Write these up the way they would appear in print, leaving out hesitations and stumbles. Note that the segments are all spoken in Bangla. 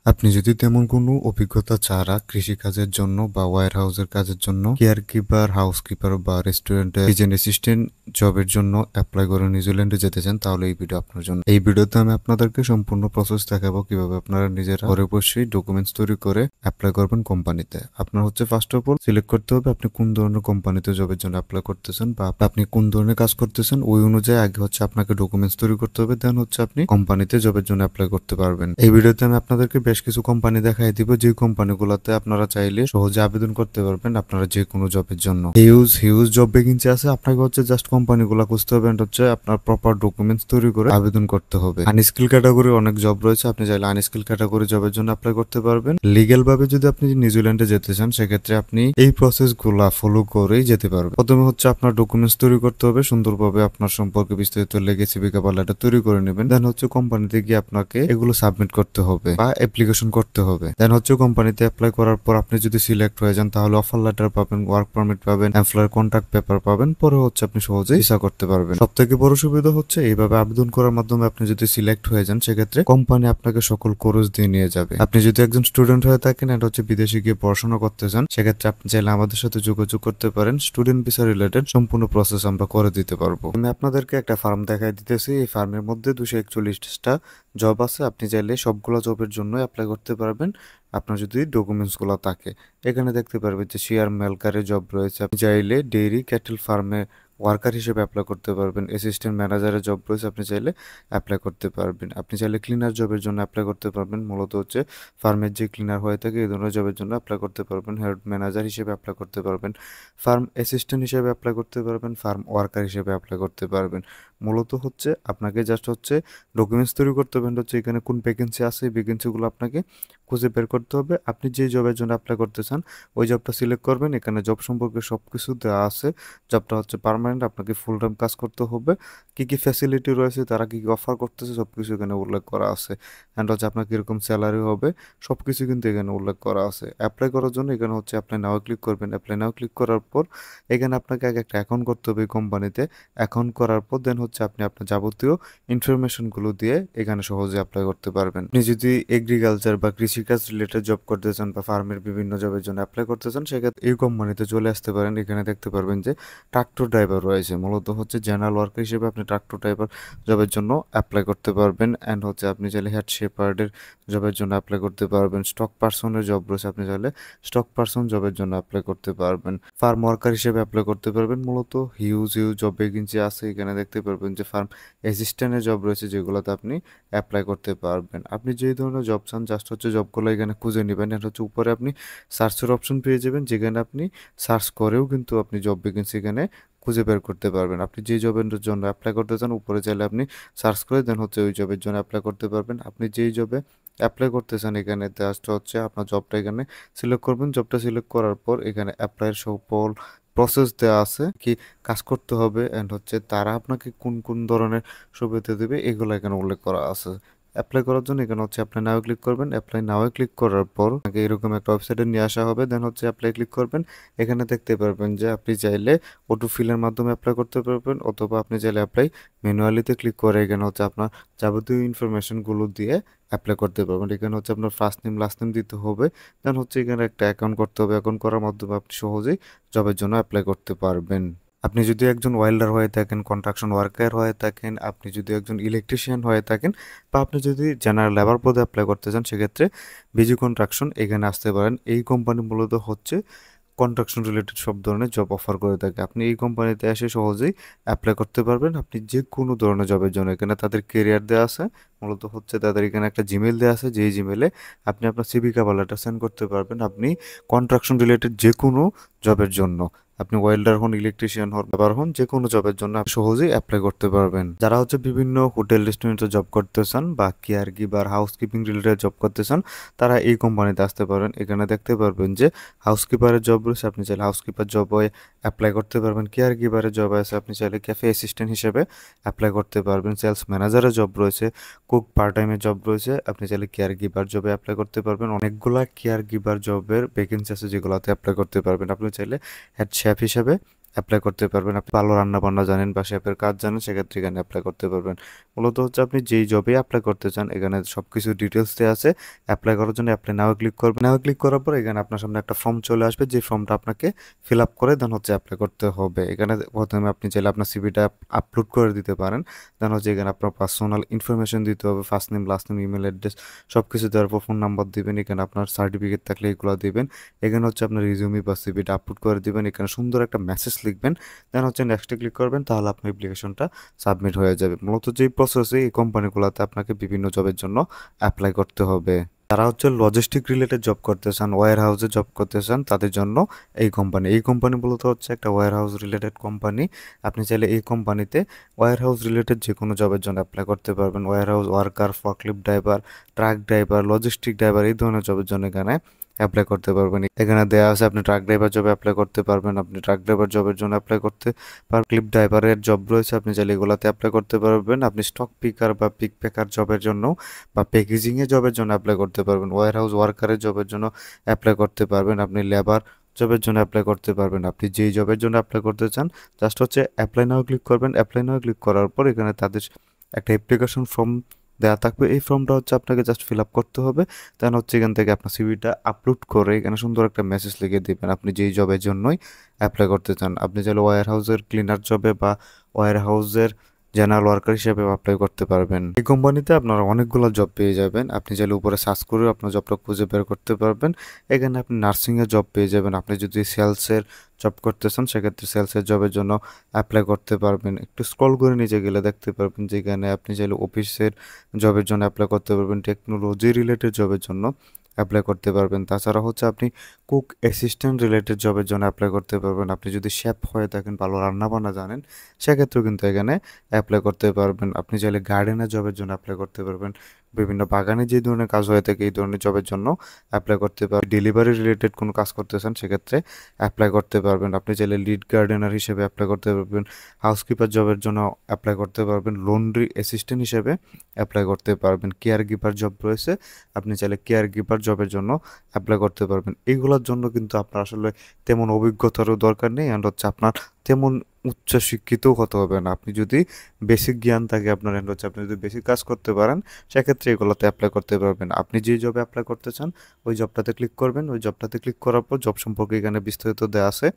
আপনি যদি তেমন কোনো অভিজ্ঞতা ছাড়া কৃষিকাজের জন্য বা ওয়্যার হাউসের কাজের জন্য কেয়ার কিপার, হাউসকিপার বা রেস্টুরেন্টে কিচেন অ্যাসিস্ট্যান্ট জবের জন্য অ্যাপ্লাই করে নিউজিল্যান্ডে যেতে চান, তাহলে এই ভিডিও আপনার জন্য। এই ভিডিওতে আমি আপনাদেরকে সম্পূর্ণ প্রসেস দেখাবো কিভাবে আপনারা নিজেরা ঘরে বসেই ডকুমেন্টস তৈরি করে অ্যাপ্লাই করবেন কোম্পানিতে। আপনার হচ্ছে ফার্স্ট অফ অল সিলেক্ট করতে হবে আপনি কোন ধরনের কোম্পানিতে জবের জন্য অ্যাপ্লাই করতেছেন বা আপনি কোন ধরনের কাজ করতেছেন। ওই অনুযায়ী আগে হচ্ছে আপনাকে ডকুমেন্টস তৈরি করতে হবে, দেন হচ্ছে আপনি কোম্পানিতে জবের জন্য অ্যাপ্লাই করতে পারবেন। এই ভিডিওতে আমি আপনাদেরকে বেশ কিছু কোম্পানি দেখাই দিব, যে কোম্পানিগুলোতে আপনারা চাইলে সহজে আবেদন করতে পারবেন আপনারা যে কোনো জবের জন্য। হিউজ হিউজ জব ভ্যাকেন্সি আছে, আপনাকে হচ্ছে জাস্ট কোম্পানিগুলো খুঁজতে হবে এন্ড হচ্ছে আপনার প্রপার ডকুমেন্টস তৈরি করে আবেদন করতে হবে। আনস্কিল ক্যাটাগরি অনেক জব রয়েছে, আপনি চাইলে আনস্কিল ক্যাটাগরি জবের জন্য অ্যাপ্লাই করতে পারবেন। লিগ্যাল ভাবে যদি আপনি নিউজিল্যান্ডে যেতে চান, সেক্ষেত্রে আপনি এই প্রসেস গুলা ফলো করেই যেতে পারবেন। প্রথমে হচ্ছে আপনার ডকুমেন্টস তৈরি করতে হবে, সুন্দরভাবে আপনার সম্পর্কে বিস্তারিত লেগে সিভি কভার লেটার তৈরি করে নেবেন। দেন হচ্ছে কোম্পানিতে গিয়ে আপনাকে এগুলো সাবমিট করতে হবে বা অ্যাপ্লিকেশন করতে হবে। দেন হচ্ছে কোম্পানিতে অ্যাপ্লাই করার পর আপনি যদি সিলেক্ট হয়ে যান, তাহলে অফার লেটার পাবেন, ওয়ার্ক পারমিট পাবেন, এমপ্লয়ার কন্ট্রাক্ট পেপার পাবেন। পরে হচ্ছে আপনি সহজেই ভিসা করতে পারবেন। সব থেকে বড় সুবিধা হচ্ছে এইভাবে আবেদন করার মাধ্যমে আপনি যদি সিলেক্ট হয়ে যান, সেক্ষেত্রে কোম্পানি আপনাকে সকল খরচ দিয়ে নিয়ে যাবে। আপনি যদি একজন স্টুডেন্ট হয়ে থাকেন এটা হচ্ছে বিদেশে গিয়ে পড়াশোনা করতে চান, সেক্ষেত্রে আপনি চাইলে আমাদের সাথে যোগাযোগ করতে পারেন। স্টুডেন্ট ভিসা রিলেটেড সম্পূর্ণ প্রসেস আমরা করে দিতে পারবো। আমি আপনাদেরকে একটা ফার্ম দেখাই দিতেছি। এই ফার্মের মধ্যে 241টা জব আছে, আপনি চাইলে সবগুলো জবের জন্য অ্যাপ্লাই করতে পারবেন আপনার যদি ডকুমেন্টস গুলো থাকে। এখানে দেখতে পারবেন যে শেয়ার মেলকারের জব রয়েছে, আপনি চাইলে ডেইরি ক্যাটেল ফার্মে ওয়ার্কার হিসেবে অ্যাপ্লাই করতে পারবেন। অ্যাসিস্ট্যান্ট ম্যানেজারের জব রয়েছে, আপনি চাইলে অ্যাপ্লাই করতে পারবেন। আপনি চাইলে ক্লিনার জবের জন্য অ্যাপ্লাই করতে পারবেন, মূলত হচ্ছে ফার্মের যে ক্লিনার হয়ে থাকে এই ধরনের জবের জন্য অ্যাপ্লাই করতে পারবেন। হেড ম্যানেজার হিসেবে অ্যাপ্লাই করতে পারবেন, ফার্ম অ্যাসিস্ট্যান্ট হিসেবে অ্যাপ্লাই করতে পারবেন, ফার্ম ওয়ার্কার হিসেবে অ্যাপ্লাই করতে পারবেন। মূলত হচ্ছে আপনাকে জাস্ট হচ্ছে ডকুমেন্টস তৈরি করতে হবে, হচ্ছে এখানে কোন ভ্যাকেন্সি আছে এই ভ্যাকেন্সিগুলো আপনাকে খুঁজে বের করতে হবে। আপনি যে জবের জন্য অ্যাপ্লাই করতে চান ওই জবটা সিলেক্ট করবেন। এখানে জব সম্পর্কে সবকিছু দেওয়া আছে। জবটা হচ্ছে পার্মানেন্ট, আপনাকে ফুল টাইম কাজ করতে হবে। কি কি ফ্যাসিলিটি রয়েছে, তারা কি কি অফার করতেছে সবকিছু এখানে উল্লেখ করা আছে। অ্যান্ড হচ্ছে আপনার কিরকম স্যালারি হবে সবকিছু কিন্তু এখানে উল্লেখ করা আছে। অ্যাপ্লাই করার জন্য এখানে হচ্ছে অ্যাপ্লাই নাও ক্লিক করবেন। অ্যাপ্লাই নাও ক্লিক করার পর এখানে আপনাকে আগে একটা অ্যাকাউন্ট করতে হবে কোম্পানিতে। অ্যাকাউন্ট করার পর দেন হচ্ছে আপনি আপনার যাবতীয় ইনফরমেশনগুলো দিয়ে এখানে সহজে অ্যাপ্লাই করতে পারবেন। আপনি যদি এগ্রিকালচার বা কৃষিকাজ রিলেটেড জব করতে চান বা ফার্মের বিভিন্ন জবের জন্য অ্যাপ্লাই করতে চান, সেক্ষেত্রে এই কোম্পানিতে চলে আসতে পারেন। এখানে দেখতে পারবেন যে ট্রাক্টর ড্রাইভার রয়েছে, মূলত হচ্ছে জেনারেল ওয়ার্কার হিসেবে আপনি ট্রাক্টর ড্রাইভার জবের জন্য অ্যাপ্লাই করতে পারবেন। অ্যান্ড হচ্ছে আপনি চাইলে হেড শেপার্ডের জবের জন্য অ্যাপ্লাই করতে পারবেন। স্টক পার্সনের জব রয়েছে, আপনি চাইলে স্টক পার্সন জবের জন্য অ্যাপ্লাই করতে পারবেন। ফার্ম ওয়ার্কার হিসেবে অ্যাপ্লাই করতে পারবেন। মূলত হিউজ হিউজ জব ভ্যাকেন্সি আছে। এখানে দেখতে পারবেন যে ফার্ম অ্যাসিস্ট্যান্টের জব রয়েছে, যেগুলোতে আপনি অ্যাপ্লাই করতে পারবেন। আপনি যে ধরনের জব চান জাস্ট হচ্ছে জবগুলো এখানে খুঁজে নেবেন। এটা হচ্ছে উপরে আপনি সার্চের অপশন পেয়ে যাবেন, যেখানে আপনি সার্চ করেও কিন্তু আপনি জব ভ্যাকেন্সি এখানে খুঁজে বের করতে পারবেন। আপনি যে জবের জন্য অ্যাপ্লাই করতে চান উপরে চাইলে আপনি সার্চ করে দেন হচ্ছে ওই জবের জন্য অ্যাপ্লাই করতে পারবেন। আপনি যেই জবে অ্যাপ্লাই করতে চান এখানে জাস্ট হচ্ছে আপনার জবটা এখানে সিলেক্ট করবেন। জবটা সিলেক্ট করার পর এখানে অ্যাপ্লাইয়ের সকল প্রসেস দেওয়া আছে, কি কাজ করতে হবে অ্যান্ড হচ্ছে তারা আপনাকে কোন কোন ধরনের সুবিধা দেবে এগুলো এখানে উল্লেখ করা আছে। অ্যাপ্লাই করার জন্য এখানে হচ্ছে অ্যাপ্লাই নাও ক্লিক করবেন। অ্যাপ্লাই নাও ক্লিক করার পর আপনাকে এরকম একটা ওয়েবসাইটে নিয়ে আসা হবে। দেন হচ্ছে অ্যাপ্লাই ক্লিক করবেন। এখানে দেখতে পারবেন যে আপনি চাইলে অটো ফিলের মাধ্যমে অ্যাপ্লাই করতে পারবেন, অথবা আপনি চাইলে অ্যাপ্লাই ম্যানুয়ালিতে ক্লিক করে এখানে হচ্ছে আপনার যাবতীয় ইনফরমেশনগুলো দিয়ে অ্যাপ্লাই করতে পারবেন। এখানে হচ্ছে আপনার ফার্স্ট নেম লাস্ট নেম দিতে হবে। দেন হচ্ছে এখানে একটা অ্যাকাউন্ট করতে হবে। অ্যাকাউন্ট করার মাধ্যমে আপনি সহজেই জবের জন্য অ্যাপ্লাই করতে পারবেন। আপনি যদি একজন ওয়েল্ডার হয়ে থাকেন, কনস্ট্রাকশন ওয়ার্কার হয়ে থাকেন, আপনি যদি একজন ইলেকট্রিশিয়ান হয়ে থাকেন, বা আপনি যদি জেনারেল লেবার পদে অ্যাপ্লাই করতে চান, সেক্ষেত্রে বিজি কনস্ট্রাকশন এখানে আসতে পারেন। এই কোম্পানি মূলত হচ্ছে কনস্ট্রাকশন রিলেটেড সব ধরনের জব অফার করে থাকে। আপনি এই কোম্পানিতে এসে সহজেই অ্যাপ্লাই করতে পারবেন আপনি যে কোনো ধরনের জবের জন্য। এখানে তাদের কেরিয়ার দেওয়া আছে, মূলত হচ্ছে তাদের এখানে একটা জিমেল দেওয়া আছে, যেই জিমেলে আপনি আপনার সিভি কভার লেটার সেন্ড করতে পারবেন আপনি কনস্ট্রাকশন রিলেটেড যে কোনো জবের জন্য। আপনি ওয়েল্ডার হন, ইলেকট্রিশিয়ান হন, লেবার হন, যে কোনো জবের জন্য আপনি সহজেই অ্যাপ্লাই করতে পারবেন। যারা হচ্ছে বিভিন্ন হোটেল রেস্টুরেন্টে জব করতে চান বা care giver housekeeping related job করতে চান, তারা এই কোম্পানিতে আসতে পারেন। এখানে দেখতে পারবেন যে হাউসকিপারের জব রয়েছে, আপনি চাইলে হাউসকিপার জবে অ্যাপ্লাই করতে পারবেন। কেয়ার গিভারের জব আছে, আপনি চাইলে ক্যাফে অ্যাসিস্ট্যান্ট হিসেবে অ্যাপ্লাই করতে পারবেন। সেলস ম্যানেজারের জব রয়েছে, কুক পার্ট টাইমের জব রয়েছে, আপনি চাইলে কেয়ার গিভার জবে অ্যাপ্লাই করতে পারবেন। অনেকগুলা কেয়ার গিভার জবের ভ্যাকেন্সি আছে যেগুলোতে অ্যাপ্লাই করতে পারবেন। আপনি চাইলে হেড শেফ হিসেবে অ্যাপ্লাই করতে পারবেন। আপনি ভালো রান্না বান্না জানেন বা শেফের কাজ জানেন, সেক্ষেত্রে এখানে অ্যাপ্লাই করতে পারবেন। মূলত হচ্ছে আপনি যেই জবে অ্যাপ্লাই করতে চান এখানে সবকিছু ডিটেলস দেওয়া আছে। অ্যাপ্লাই করার জন্য অ্যাপ্লাই নাও ক্লিক করবেন। নাও ক্লিক করার পর এখানে আপনার সামনে একটা ফর্ম চলে আসবে, যে ফর্মটা আপনাকে ফিল আপ করে দেন হচ্ছে অ্যাপ্লাই করতে হবে। এখানে প্রথমে আপনি চাইলে আপনার সিভিটা আপলোড করে দিতে পারেন। দেন হচ্ছে এখানে আপনার পার্সোনাল ইনফরমেশন দিতে হবে, first name, last name, email address সব কিছু দেওয়ার পর ফোন নাম্বার দিবেন। এখানে আপনার সার্টিফিকেট থাকলে এগুলো দিবেন। এখানে হচ্ছে আপনার রিজিউমি বা সিভিটা আপলোড করে দিবেন। এখানে সুন্দর একটা মেসেজ লিখবেন, দেন হচ্ছে নেক্সটে ক্লিক করবেন, তাহলে আপনার অ্যাপ্লিকেশনটা সাবমিট হয়ে যাবে। মূলত যেই প্রসেসে এই কোম্পানিগুলোতে আপনাকে বিভিন্ন জবের জন্য অ্যাপ্লাই করতে হবে। যারা হচ্ছে লজিস্টিক রিলেটেড জব করতে চান, ওয়্যার হাউসে জব করতে চান, তাদের জন্য এই কোম্পানি মূলত হচ্ছে একটা ওয়্যার হাউস রিলেটেড কোম্পানি। আপনি চাইলে এই কোম্পানিতে ওয়্যার হাউস রিলেটেড যে কোনো জবের জন্য অ্যাপ্লাই করতে পারবেন। Warehouse worker, forklift driver, truck driver, logistic driver, এই ধরনের জবের জন্য এখানে অ্যাপ্লাই করতে পারবেন। এখানে দেওয়া আছে আপনি ট্রাক ড্রাইভার জবে অ্যাপ্লাই করতে পারবেন। আপনি ট্রাক ড্রাইভার জবের জন্য অ্যাপ্লাই করতে পারবেন। ক্লিপ ড্রাইভারের জব রয়েছে, আপনি চাইলে এগুলাতে অ্যাপ্লাই করতে পারবেন। আপনি স্টক পিকার বা পিক প্যাকার জবের জন্য বা প্যাকেজিংয়ের জবের জন্য অ্যাপ্লাই করতে পারবেন। ওয়্যার হাউস ওয়ার্কারের জবের জন্য অ্যাপ্লাই করতে পারবেন। আপনি লেবার জবের জন্য অ্যাপ্লাই করতে পারবেন। আপনি যেই জবের জন্য অ্যাপ্লাই করতে চান জাস্ট হচ্ছে অ্যাপ্লাই নাও ক্লিক করবেন। অ্যাপ্লাই নাও ক্লিক করার পর এখানে তাদের একটা অ্যাপ্লিকেশন ফর্ম দেওয়া থাকবে। এই ফর্মটা হচ্ছে আপনাকে জাস্ট ফিল আপ করতে হবে। দেন হচ্ছে এখান থেকে আপনার সিভিটা আপলোড করে এখানে সুন্দর একটা মেসেজ লিখে দিবেন আপনি যেই জবের জন্যই অ্যাপ্লাই করতে চান। আপনি চাইলে ওয়্যার হাউসের ক্লিনার জবে বা ওয়্যার হাউসের জেনারেল ওয়ার্কার হিসেবে অ্যাপ্লাই করতে পারবেন। এই কোম্পানিতে আপনারা অনেকগুলো জব পেয়ে যাবেন। আপনি চাইলে উপরে সার্চ করে আপনার জবটা খুঁজে বের করতে পারবেন। এখানে আপনি নার্সিংয়ের জব পেয়ে যাবেন। আপনি যদি সেলসের জব করতে চান সেক্ষেত্রে সেলসের জবের জন্য অ্যাপ্লাই করতে পারবেন। একটু স্ক্রল করে নিচে গেলে দেখতে পারবেন যেখানে আপনি চাইলে অফিসের জবের জন্য অ্যাপ্লাই করতে পারবেন, টেকনোলজি রিলেটেড জবের জন্য অ্যাপ্লাই করতে পারবেন। তাছাড়া হচ্ছে আপনি কুক অ্যাসিস্ট্যান্ট রিলেটেড জবের জন্য অ্যাপ্লাই করতে পারবেন। আপনি যদি শেফ হয়ে থাকেন, ভালো রান্না বান্না জানেন, সেক্ষেত্রেও কিন্তু এখানে অ্যাপ্লাই করতে পারবেন। আপনি চাইলে গার্ডেনের জবের জন্য অ্যাপ্লাই করতে পারবেন। বিভিন্ন বাগানে যে ধরনের কাজ হয়ে থাকে এই ধরনের জবের জন্য অ্যাপ্লাই করতে পারবেন। ডেলিভারি রিলেটেড কোনো কাজ করতে চান সেক্ষেত্রে অ্যাপ্লাই করতে পারবেন। আপনি চাইলে লিড গার্ডেনার হিসেবে অ্যাপ্লাই করতে পারবেন। হাউসকিপার জবের জন্য অ্যাপ্লাই করতে পারবেন। লন্ড্রি অ্যাসিস্ট্যান্ট হিসেবে অ্যাপ্লাই করতে পারবেন। কেয়ার গিভার জব রয়েছে, আপনি চাইলে কেয়ার গিভার জবের জন্য অ্যাপ্লাই করতে পারবেন। এইগুলোর জন্য কিন্তু আপনার আসলে তেমন অভিজ্ঞতারও দরকার নেই, অ্যান্ড হচ্ছে আপনার তেমন উচ্চ শিক্ষিতও হতে হবে না। আপনি যদি বেসিক জ্ঞান থাকে আপনার, অ্যান্ড হচ্ছে আপনি যদি বেসিক কাজ করতে পারেন সেক্ষেত্রে এগুলোতে অ্যাপ্লাই করতে পারবেন। আপনি যে জবে অ্যাপ্লাই করতে চান ওই জবটাতে ক্লিক করবেন। ওই জবটাতে ক্লিক করার পর জব সম্পর্কে এখানে বিস্তারিত দেওয়া আছে,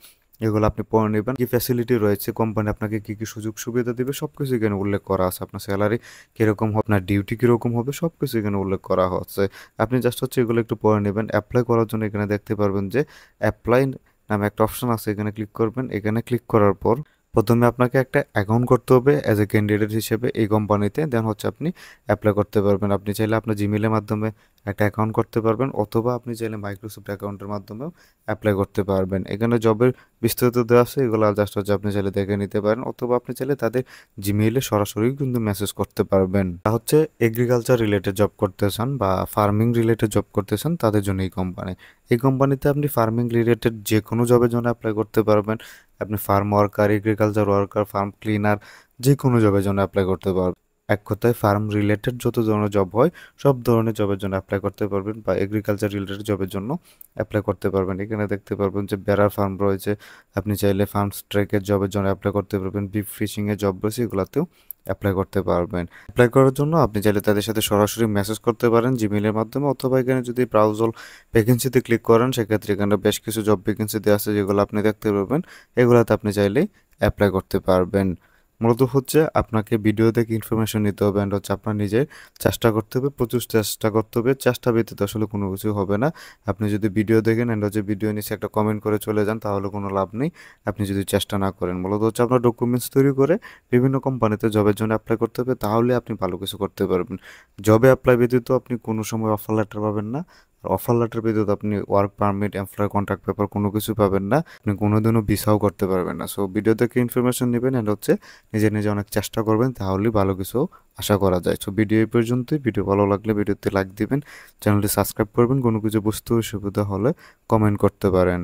এগুলো আপনি পড়ে নেবেন। কি ফ্যাসিলিটি রয়েছে, কোম্পানি আপনাকে কি কি সুযোগ সুবিধা দিবে সবকিছু এখানে উল্লেখ করা আছে। আপনার স্যালারি কিরকম হবে, আপনার ডিউটি কিরকম হবে সবকিছু এখানে উল্লেখ করা হচ্ছে। আপনি জাস্ট হচ্ছে এগুলো একটু পড়ে নেবেন। অ্যাপ্লাই করার জন্য এখানে দেখতে পারবেন যে অ্যাপ্লাই নামে একটা অপশন আছে, এখানে ক্লিক করবেন। এখানে ক্লিক করার পর প্রথমে আপনাকে একটা অ্যাকাউন্ট করতে হবে অ্যাজ এ ক্যান্ডিডেট হিসেবে এই কোম্পানিতে, দেন হচ্ছে আপনি অ্যাপ্লাই করতে পারবেন। আপনি চাইলে আপনার জিমেলের মাধ্যমে একটা অ্যাকাউন্ট করতে পারবেন, অথবা আপনি চাইলে মাইক্রোসফট অ্যাকাউন্টের মাধ্যমেও অ্যাপ্লাই করতে পারবেন। এখানে জবের বিস্তারিত দেওয়া আছে, এগুলো জাস্ট হচ্ছে আপনি চাইলে দেখে নিতে পারেন, অথবা আপনি চাইলে তাদের জিমেইলে সরাসরি কিন্তু মেসেজ করতে পারবেন। তা হচ্ছে এগ্রিকালচার রিলেটেড জব করতে চান বা ফার্মিং রিলেটেড জব করতে চান তাদের জন্য এই কোম্পানিতে আপনি ফার্মিং রিলেটেড যে কোনো জবের জন্য অ্যাপ্লাই করতে পারবেন। আপনি farm worker, agriculture worker, farm cleaner, যে কোনো জবের জন্য অ্যাপ্লাই করতে পারবেন। এক কথায় ফার্ম রিলেটেড যত ধরনের জব হয় সব ধরনের জবের জন্য অ্যাপ্লাই করতে পারবেন, বা এগ্রিকালচার রিলেটেড জবের জন্য অ্যাপ্লাই করতে পারবেন। এখানে দেখতে পারবেন যে বেড়ার ফার্ম রয়েছে, আপনি চাইলে ফার্ম স্ট্রাইকের জবের জন্য অ্যাপ্লাই করতে পারবেন। বিফ ফিশিংয়ের জব রয়েছে, এগুলাতেও অ্যাপ্লাই করতে পারবেন। অ্যাপ্লাই করার জন্য আপনি চাইলে তাদের সাথে সরাসরি মেসেজ করতে পারেন জিমেলের মাধ্যমে, অথবা এখানে যদি ব্রাউজার ভ্যাকেন্সিতে ক্লিক করেন সেক্ষেত্রে এখানে বেশ কিছু জব ভ্যাকেন্সি দেওয়া আছে যেগুলো আপনি দেখতে পারবেন। এগুলাতে আপনি চাইলে অ্যাপ্লাই করতে পারবেন। মূলত হচ্ছে আপনাকে ভিডিও দেখে ইনফরমেশন নিতে হবে, অ্যান্ড হচ্ছে আপনার নিজের চেষ্টা করতে হবে, প্রচুর চেষ্টা করতে হবে। চেষ্টা ব্যতীত আসলে কোনো কিছু হবে না। আপনি যদি ভিডিও দেখেন অ্যান্ড হচ্ছে ভিডিও নিচে একটা কমেন্ট করে চলে যান তাহলে কোনো লাভ নেই আপনি যদি চেষ্টা না করেন। মূলত হচ্ছে আপনার ডকুমেন্টস তৈরি করে বিভিন্ন কোম্পানিতে জবের জন্য অ্যাপ্লাই করতে হবে, তাহলে আপনি ভালো কিছু করতে পারবেন। জবে অ্যাপ্লাই ব্যতীত আপনি কোনো সময় অফার লেটার পাবেন না। অফার লেটার ব্যতীত আপনি work permit, employ contract paper কোনো কিছু পাবেন না। আপনি কোনোদিনও ভিসাও করতে পারবেন না। সো ভিডিও থেকে ইনফরমেশন নেবেন, অ্যান্ড হচ্ছে নিজে নিজে অনেক চেষ্টা করবেন, তাহলেই ভালো কিছু আশা করা যায়। সো ভিডিও এই পর্যন্তই। ভিডিও ভালো লাগলে ভিডিওতে লাইক দিবেন, চ্যানেলটি সাবস্ক্রাইব করবেন। কোনো কিছু বুঝতে অসুবিধা হলে কমেন্ট করতে পারেন।